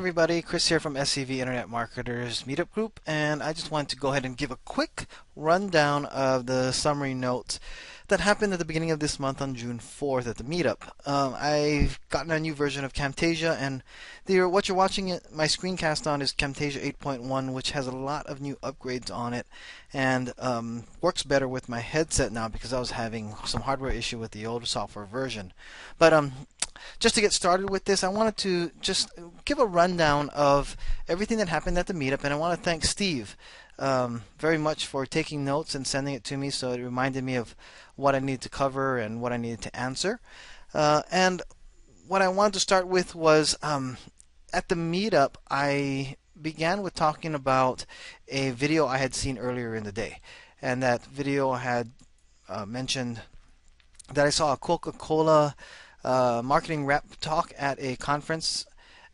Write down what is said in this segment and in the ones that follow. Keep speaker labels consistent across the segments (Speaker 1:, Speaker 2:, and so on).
Speaker 1: everybody, Chris here from SCV Internet Marketers Meetup Group, and I just wanted to go ahead and give a quick rundown of the summary notes that happened at the beginning of this month on June 4th at the meetup. I've gotten a new version of Camtasia, and what you're watching my screencast on is Camtasia 8.1, which has a lot of new upgrades on it, and works better with my headset now because I was having some hardware issue with the old software version. But just to get started with this, I wanted to just give a rundown of everything that happened at the meetup, and I want to thank Steve very much for taking notes and sending it to me, so it reminded me of what I needed to cover and what I needed to answer. And what I wanted to start with was at the meetup, I began with talking about a video I had seen earlier in the day, and that video had mentioned that I saw a Coca-Cola marketing rep talk at a conference,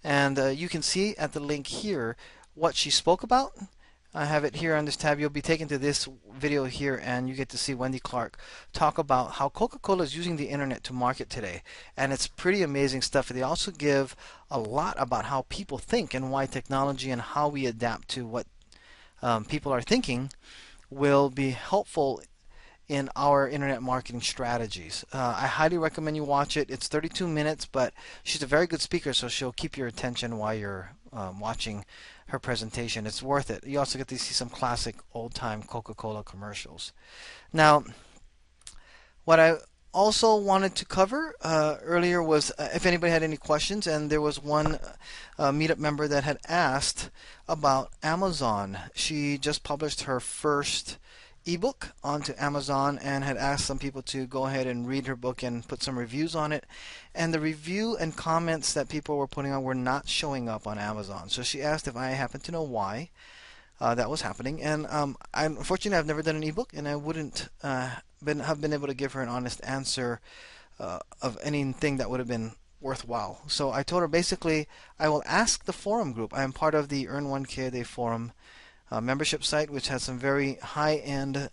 Speaker 1: and you can see at the link here what she spoke about. I have it here on this tab. You'll be taken to this video here, and you get to see Wendy Clark talk about how Coca-Cola is using the internet to market today, and it's pretty amazing stuff. They also give a lot about how people think and why technology and how we adapt to what people are thinking will be helpful in our internet marketing strategies. I highly recommend you watch it. It's 32 minutes, but she's a very good speaker, so she'll keep your attention while you're watching her presentation. It's worth it. You also get to see some classic old-time Coca-Cola commercials. Now, what I also wanted to cover earlier was if anybody had any questions, and there was one meetup member that had asked about Amazon. She just published her first ebook onto Amazon and had asked some people to go ahead and read her book and put some reviews on it, and the review and comments that people were putting on were not showing up on Amazon. So she asked if I happen to know why that was happening, and unfortunately I've never done an ebook, and I wouldn't have been able to give her an honest answer of anything that would have been worthwhile. So I told her basically I will ask the forum group. I am part of the Earn 1K a Day forum membership site, which has some very high-end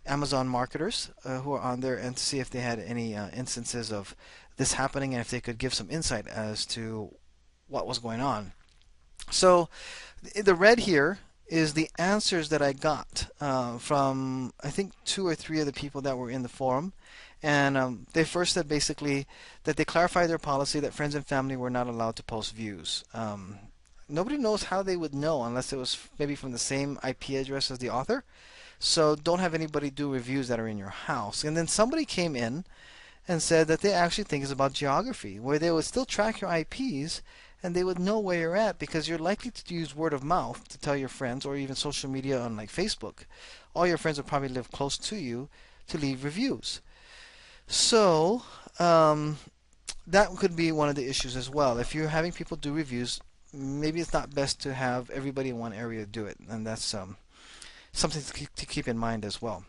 Speaker 1: Amazon marketers who are on there, and to see if they had any instances of this happening and if they could give some insight as to what was going on. So the red here is the answers that I got from I think 2 or 3 of the people that were in the forum, and they first said basically that they clarified their policy that friends and family were not allowed to post views. Nobody knows how they would know unless it was maybe from the same IP address as the author. So don't have anybody do reviews that are in your house. And then somebody came in and said that they actually think it's about geography, where they would still track your IPs and they would know where you're at because you're likely to use word of mouth to tell your friends, or even social media on like Facebook. All your friends will probably live close to you to leave reviews. So that could be one of the issues as well. If you're having people do reviews, maybe it's not best to have everybody in one area do it, and that's something to keep in mind as well.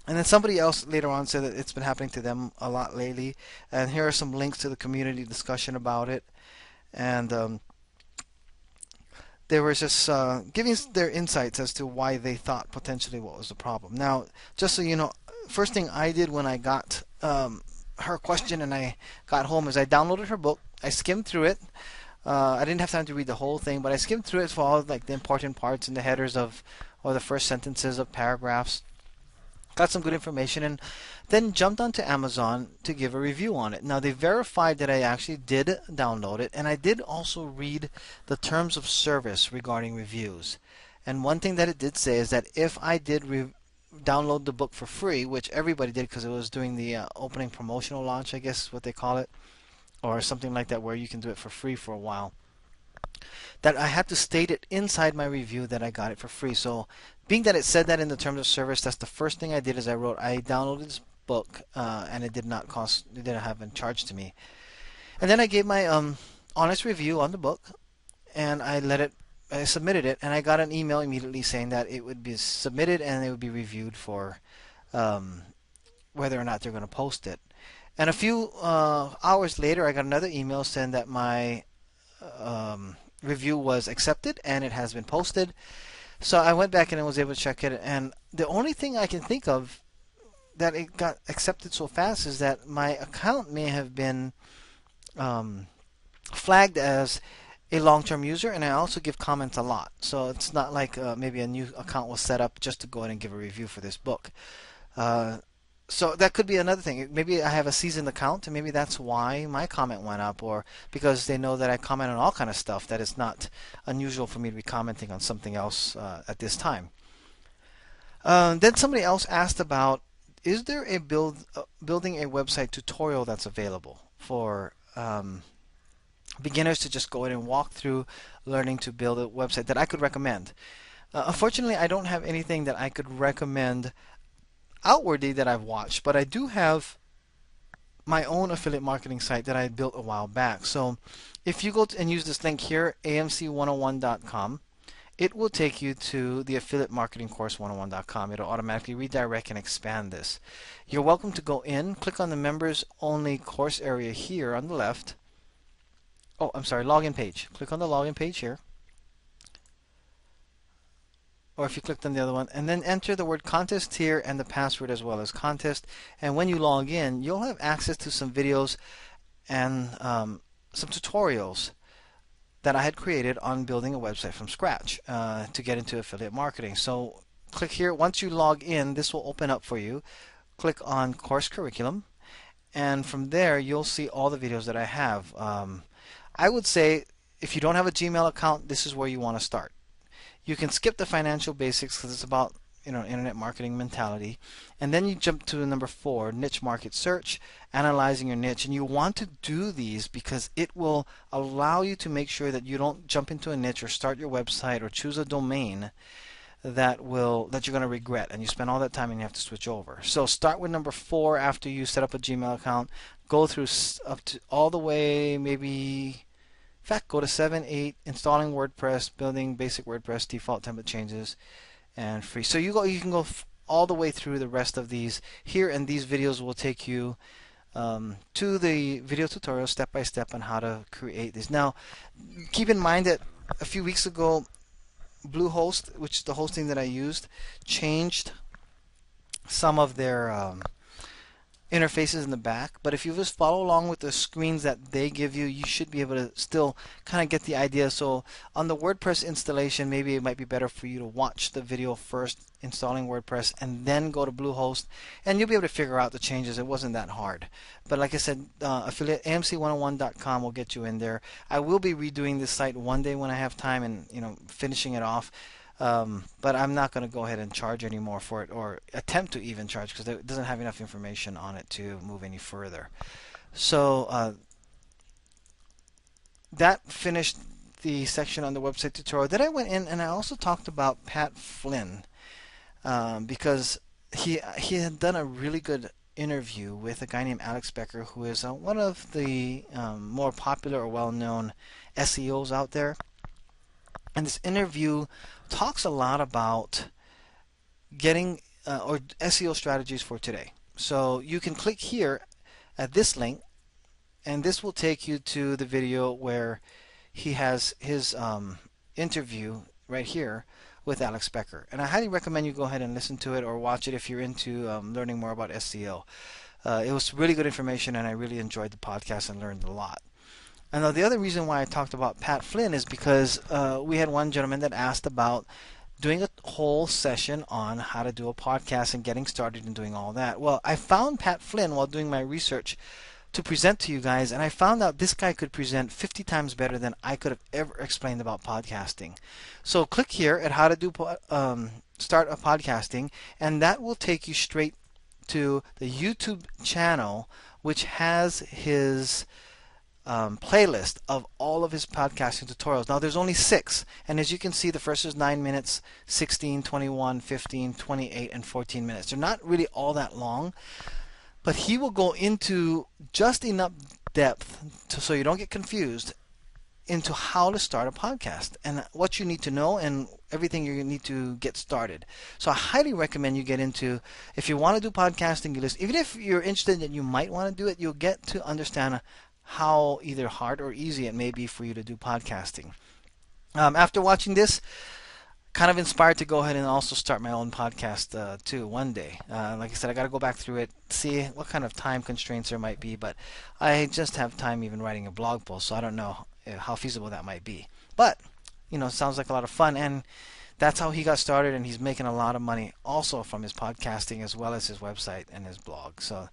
Speaker 1: And then somebody else later on said that it's been happening to them a lot lately, and here are some links to the community discussion about it, and they were just giving their insights as to why they thought potentially what was the problem. Now, just so you know, first thing I did when I got her question and I got home is I downloaded her book, I skimmed through it. I didn't have time to read the whole thing, but I skimmed through it for all like the important parts and the headers of, or the first sentences of paragraphs. Got some good information, and then jumped onto Amazon to give a review on it. Now they verified that I actually did download it, and I did also read the terms of service regarding reviews. And one thing that it did say is that if I did download the book for free, which everybody did because it was doing the opening promotional launch, I guess is what they call it, or something like that, where you can do it for free for a while, that I had to state it inside my review that I got it for free. So being that it said that in the terms of service, that's the first thing I did is I wrote I downloaded this book and it did not cost, it didn't have been charged to me. And then I gave my honest review on the book, and I submitted it, and I got an email immediately saying that it would be submitted and it would be reviewed for whether or not they're going to post it. And a few hours later, I got another email saying that my review was accepted and it has been posted. So I went back and I was able to check it. And the only thing I can think of that it got accepted so fast is that my account may have been flagged as a long-term user, and I also give comments a lot. So it's not like maybe a new account was set up just to go ahead and give a review for this book. Uh, so that could be another thing. Maybe I have a seasoned account, and maybe that's why my comment went up, or because they know that I comment on all kind of stuff that it's not unusual for me to be commenting on something else at this time. Then somebody else asked about, is there a building a website tutorial that's available for beginners to just go in and walk through learning to build a website that I could recommend? Unfortunately, I don't have anything that I could recommend outwardly that I've watched, but I do have my own affiliate marketing site that I built a while back. So if you go and use this link here, amc101.com, it will take you to the affiliate marketing course 101.com. It'll automatically redirect and expand this. You're welcome to go in, click on the members only course area here on the left. Oh, I'm sorry, login page. Click on the login page here. Or if you clicked on the other one, and then enter the word contest here and the password as well as contest. And when you log in, you'll have access to some videos and some tutorials that I had created on building a website from scratch to get into affiliate marketing. So click here. Once you log in, this will open up for you. Click on course curriculum, and from there you'll see all the videos that I have. I would say if you don't have a Gmail account, this is where you want to start. You can skip the financial basics because it's about internet marketing mentality, and then you jump to number 4, niche market search, analyzing your niche. And you want to do these because it will allow you to make sure that you don't jump into a niche or start your website or choose a domain that you're going to regret, and you spend all that time and you have to switch over. So start with number 4 after you set up a Gmail account. Go through up to all the way, maybe in fact, go to 7, 8, installing WordPress, building basic WordPress, default template changes, and free. So you can go all the way through the rest of these here, and these videos will take you to the video tutorial step by step on how to create these. Now, keep in mind that a few weeks ago, Bluehost, which is the hosting that I used, changed some of their interfaces in the back, but if you just follow along with the screens that they give you, you should be able to still kind of get the idea. So on the WordPress installation, maybe it might be better for you to watch the video first, installing WordPress, and then go to Bluehost, and you'll be able to figure out the changes. It wasn't that hard. But like I said, affiliate amc101.com will get you in there. I will be redoing this site one day when I have time and finishing it off. But I'm not going to go ahead and charge anymore for it, or attempt to even charge, because it doesn't have enough information on it to move any further. So that finished the section on the website tutorial. Then I went in and I also talked about Pat Flynn because he had done a really good interview with a guy named Alex Becker, who is one of the more popular or well-known SEOs out there. And this interview talks a lot about getting or SEO strategies for today. So you can click here at this link, and this will take you to the video where he has his interview right here with Alex Becker. And I highly recommend you go ahead and listen to it or watch it if you're into learning more about SEO. It was really good information, and I really enjoyed the podcast and learned a lot. And now the other reason why I talked about Pat Flynn is because we had one gentleman that asked about doing a whole session on how to do a podcast and getting started and doing all that. Well, I found Pat Flynn while doing my research to present to you guys, and I found out this guy could present 50 times better than I could have ever explained about podcasting. So click here at how to do start a podcasting, and that will take you straight to the YouTube channel, which has his playlist of all of his podcasting tutorials. Now there's only 6, and as you can see, the first is 9 minutes, 16, 21, 15, 28, and 14 minutes. They're not really all that long, but he will go into just enough depth so you don't get confused into how to start a podcast and what you need to know and everything you need to get started. So I highly recommend you get into, if you want to do podcasting, you listen. Even if you're interested and you might want to do it, you'll get to understand how either hard or easy it may be for you to do podcasting. After watching this, kind of inspired to go ahead and also start my own podcast too one day. Like I said, I got to go back through it, see what kind of time constraints there might be, but I just have time even writing a blog post, so I don't know how feasible that might be. But it sounds like a lot of fun, and that's how he got started, and he's making a lot of money also from his podcasting as well as his website and his blog. So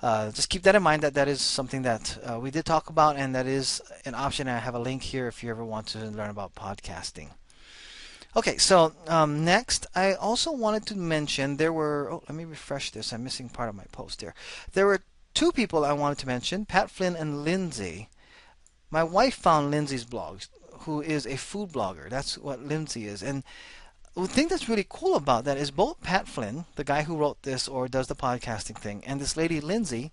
Speaker 1: just keep that in mind, that that is something that we did talk about, and that is an option. I have a link here if you ever want to learn about podcasting. Okay, so next, I also wanted to mention there were, oh, let me refresh this. I'm missing part of my post here. There were two people I wanted to mention, Pat Flynn and Lindsay. My wife found Lindsay's blog, who is a food blogger. That's what Lindsay is. And the thing that's really cool about that is both Pat Flynn, the guy who wrote this or does the podcasting thing, and this lady Lindsay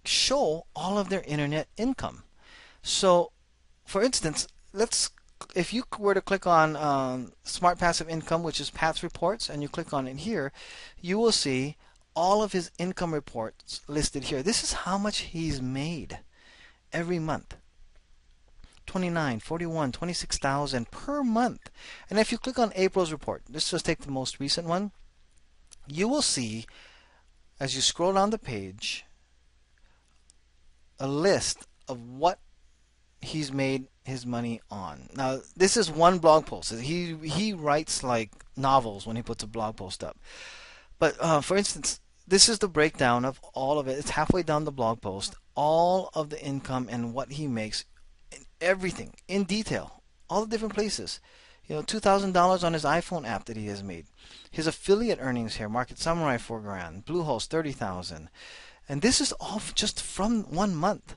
Speaker 1: show all of their internet income. So, for instance, if you were to click on Smart Passive Income, which is Pat's reports, and you click on it here, you will see all of his income reports listed here. This is how much he's made every month. 29, 41, 26,000 per month. And if you click on April's report, let's just take the most recent one, you will see, as you scroll down the page, a list of what he's made his money on. Now, this is one blog post. He writes like novels when he puts a blog post up. But for instance, this is the breakdown of all of it. It's halfway down the blog post. All of the income and what he makes, everything in detail, all the different places. $2,000 on his iPhone app that he has made. His affiliate earnings here: Market Samurai $4,000, Bluehost $30,000, and this is all just from 1 month.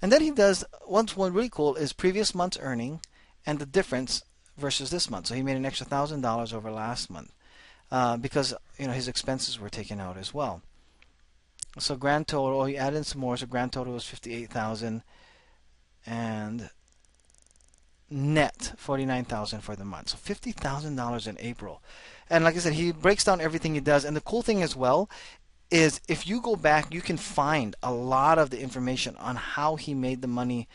Speaker 1: And then he does one really cool is previous month's earning and the difference versus this month. So he made an extra $1,000 over last month because his expenses were taken out as well. So grand total, he added in some more. So grand total was 58,000 and net 49,000 for the month. So $50,000 in April. And like I said, he breaks down everything he does. And the cool thing as well is if you go back, you can find a lot of the information on how he made the money,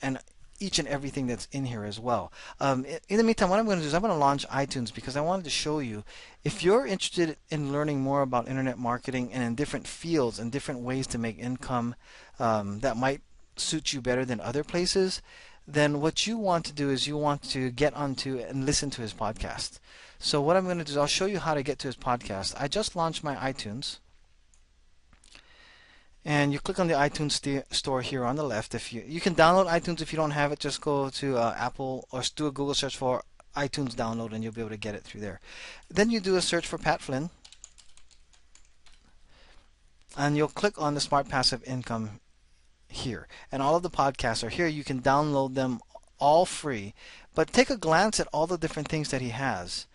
Speaker 1: and each and everything that's in here as well. In the meantime, what I'm going to do is I'm going to launch iTunes because I wanted to show you, if you're interested in learning more about internet marketing and in different fields and different ways to make income that might suit you better than other places, then what you want to do is you want to get onto and listen to his podcast. So what I'm going to do is I'll show you how to get to his podcast. I just launched my iTunes, and you click on the iTunes store here on the left. If you can download iTunes if you don't have it, just go to Apple or do a Google search for iTunes download, and you'll be able to get it through there. Then you do a search for Pat Flynn, and you'll click on the Smart Passive Income here, and all of the podcasts are here. You can download them all free, but take a glance at all the different things that he has,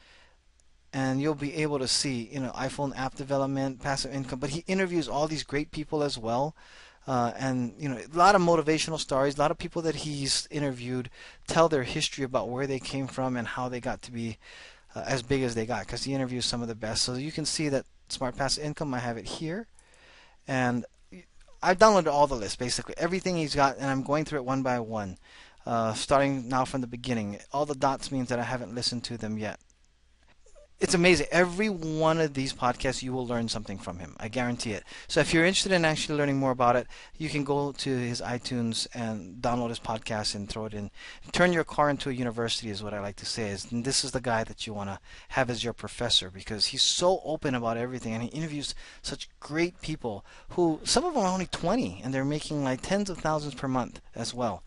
Speaker 1: and you'll be able to see, iPhone app development, passive income. But he interviews all these great people as well, and a lot of motivational stories. A lot of people that he's interviewed tell their history about where they came from and how they got to be as big as they got, because he interviews some of the best. So you can see that Smart Passive Income, I have it here, and I've downloaded all the lists, basically everything he's got, and I'm going through it one by one, starting now from the beginning. All the dots means that I haven't listened to them yet. It's amazing. Every one of these podcasts, you will learn something from him. I guarantee it. So if you're interested in actually learning more about it, you can go to his iTunes and download his podcast and throw it in. Turn your car into a university is what I like to say. And this is the guy that you want to have as your professor, because he's so open about everything, and he interviews such great people who, some of them are only 20, and they're making like tens of thousands per month as well.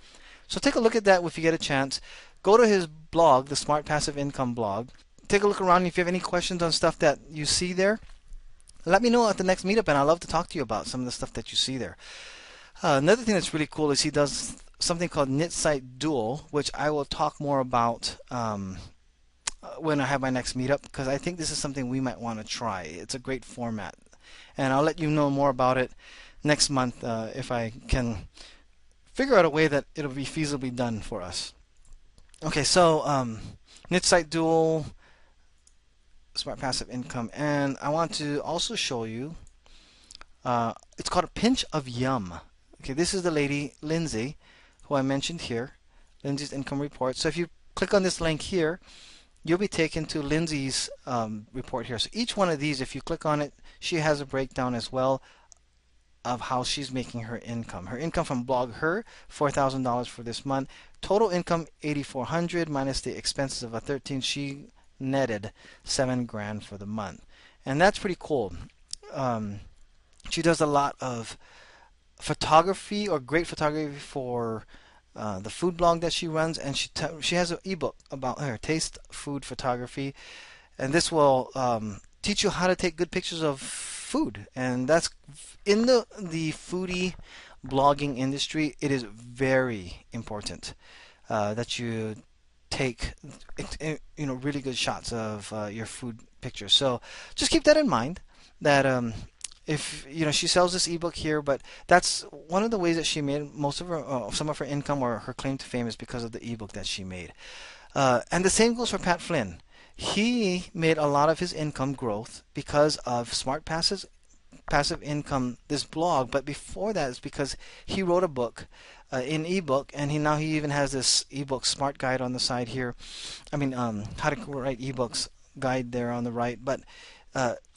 Speaker 1: So take a look at that if you get a chance. Go to his blog, the Smart Passive Income blog. Take a look around. If you have any questions on stuff that you see there, let me know at the next meetup, and I'd love to talk to you about some of the stuff that you see there. Another thing that's really cool is he does something called Knit Site Duel, which I will talk more about when I have my next meetup, because I think this is something we might want to try. It's a great format, and I'll let you know more about it next month if I can figure out a way that it'll be feasibly done for us. Okay, so Knit Site Duel, Smart Passive Income, and I want to also show you, it's called A Pinch of Yum. Okay, this is the lady Lindsay, who I mentioned here, Lindsay's income report. So if you click on this link here, you'll be taken to Lindsay's report here. So each one of these, if you click on it, she has a breakdown as well of how she's making her income. Her income from Blog Her, $4,000 for this month. Total income $8,400 minus the expenses of a 13. She netted $7,000 for the month, and that's pretty cool. She does a lot of photography, or great photography, for the food blog that she runs, and she has an ebook about her taste food photography, and this will teach you how to take good pictures of food. And that's in the foodie blogging industry. It is very important that you take really good shots of your food pictures. So just keep that in mind. That if she sells this ebook here, but that's one of the ways that she made most of her some of her income, or her claim to fame, is because of the ebook that she made. And the same goes for Pat Flynn. He made a lot of his income growth because of Smart Passive Income, this blog. But before that, it's because he wrote a book, in ebook, and he even has this ebook smart guide on the side here. I mean, how to write ebooks guide there on the right. But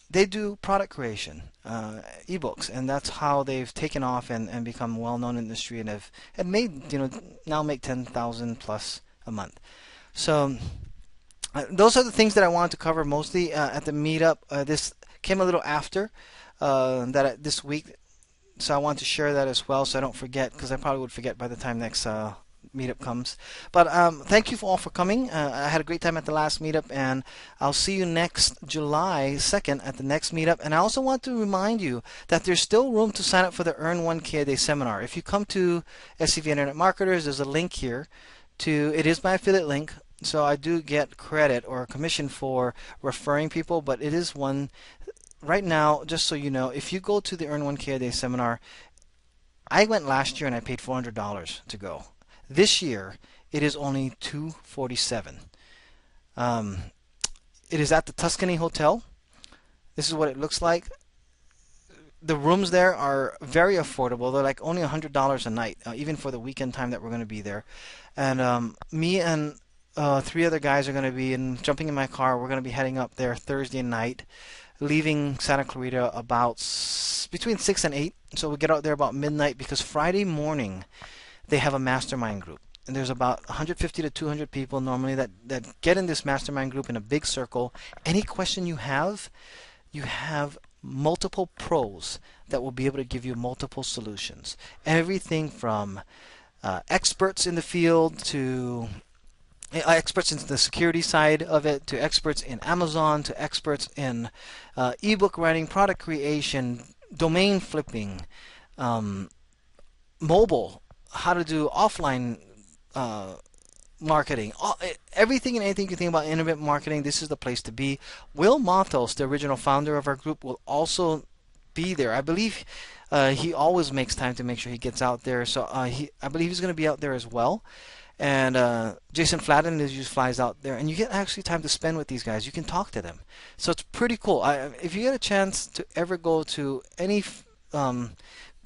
Speaker 1: they do product creation, ebooks, and that's how they've taken off and become well known in the industry, and have made now make 10,000 plus a month. So those are the things that I wanted to cover mostly at the meetup. This came a little after this week, so I want to share that as well, so I don't forget, because I probably would forget by the time next meetup comes. But thank you all for coming. I had a great time at the last meetup, and I'll see you next July 2nd at the next meetup. And I also want to remind you that there's still room to sign up for the Earn 1K a Day seminar. If you come to SCV Internet Marketers, there's a link here it is my affiliate link, so I do get credit or commission for referring people, but it is one right now. Just so you know, if you go to the Earn 1K a Day seminar, I went last year and I paid $400 to go. This year it is only $247. It is at the Tuscany Hotel. This is what it looks like. The rooms there are very affordable. They're like only $100 a night, even for the weekend time that we're going to be there. And me and 3 other guys are going to be jumping in my car. We're going to be heading up there Thursday night, leaving Santa Clarita about between 6 and 8. So we get out there about midnight, because Friday morning they have a mastermind group. And there's about 150 to 200 people normally that get in this mastermind group in a big circle. Any question you have multiple pros that will be able to give you multiple solutions. Everything from experts in the field to experts in the security side of it, to experts in Amazon, to experts in ebook writing, product creation, domain flipping, mobile, how to do offline marketing, everything and anything you can think about internet marketing. This is the place to be. Will Matos, the original founder of our group, will also be there. I believe he always makes time to make sure he gets out there. So I believe he's going to be out there as well. And Jason Flatten usually flies out there, and you get actually time to spend with these guys. You can talk to them, so it's pretty cool. If you get a chance to ever go to any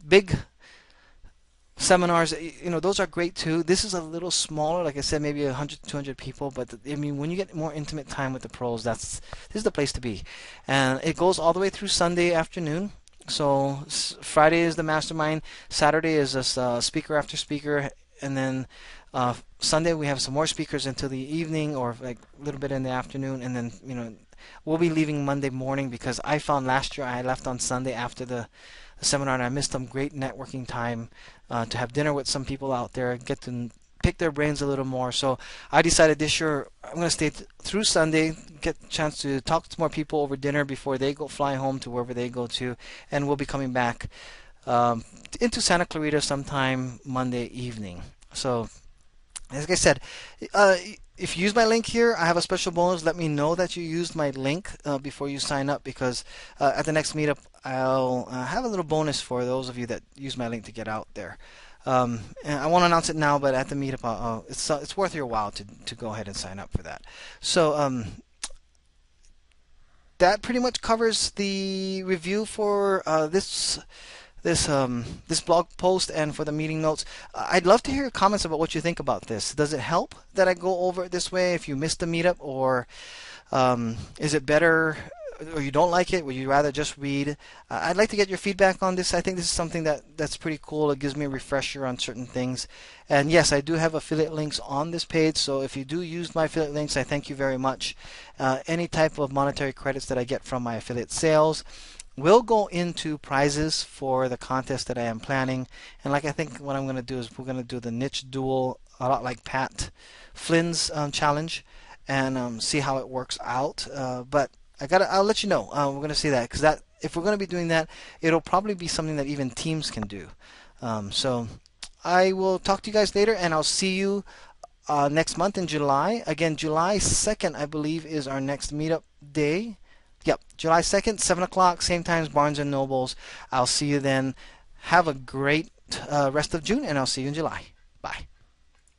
Speaker 1: big seminars, those are great too. This is a little smaller, like I said, maybe 100, 200 people. But I mean, when you get more intimate time with the pros, this is the place to be. And it goes all the way through Sunday afternoon. So Friday is the mastermind. Saturday is a speaker after speaker, and then Sunday we have some more speakers until the evening, or like a little bit in the afternoon. And then we'll be leaving Monday morning, because I found last year I left on Sunday after the seminar, and I missed some great networking time to have dinner with some people out there, get to pick their brains a little more. So I decided this year I'm going to stay through Sunday, get a chance to talk to more people over dinner before they fly home to wherever they go to, and we'll be coming back into Santa Clarita sometime Monday evening. So, as I said, if you use my link here, I have a special bonus. Let me know that you used my link before you sign up, because at the next meetup I'll have a little bonus for those of you that use my link to get out there. And I won't announce it now, but at the meetup it's worth your while to go ahead and sign up for that. So that pretty much covers the review for this blog post and for the meeting notes. I'd love to hear your comments about what you think about this. Does it help that I go over it this way if you missed the meetup, or is it better or you don't like it? Would you rather just read? I'd like to get your feedback on this. I think this is something that's pretty cool. It gives me a refresher on certain things. And yes, I do have affiliate links on this page, so if you do use my affiliate links, I thank you very much. Any type of monetary credits that I get from my affiliate sales will go into prizes for the contest that I am planning. And like I think what I'm going to do is we're going to do the niche duel, a lot like Pat Flynn's challenge, and see how it works out. But I'll let you know. We're gonna see that because if we're gonna be doing that, it'll probably be something that even teams can do. So I will talk to you guys later, and I'll see you next month in July. Again, July 2nd, I believe, is our next meetup day. Yep, July 2nd, 7 o'clock, same time as Barnes and Nobles. I'll see you then. Have a great rest of June, and I'll see you in July. Bye.